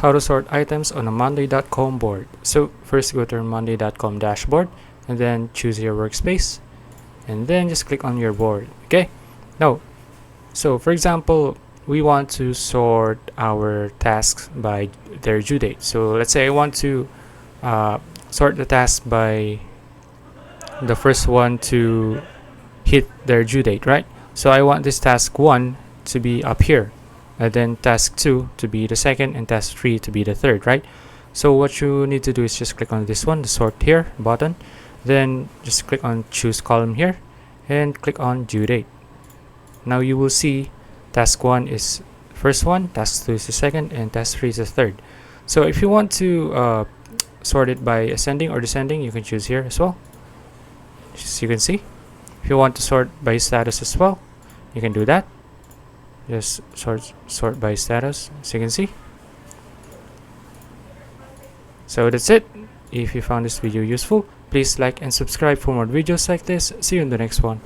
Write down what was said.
how to sort items on a monday.com board. So first go to your monday.com dashboard and then choose your workspace and then just click on your board. Okay, now so for example, we want to sort our tasks by their due date. So let's say I want to sort the tasks by the first one to hit their due date, right? So I want this task 1 to be up here, and then task 2 to be the second, and task 3 to be the third, right? So what you need to do is just click on this one, the sort here button, then just click on choose column here and click on due date. Now you will see task 1 is first one, task 2 is the second, and task 3 is the third. So if you want to sort it by ascending or descending, you can choose here as well, as you can see. If you want to sort by status as well, you can do that. Just sort by status, as you can see. So that's it. If you found this video useful, please like and subscribe for more videos like this. See you in the next one.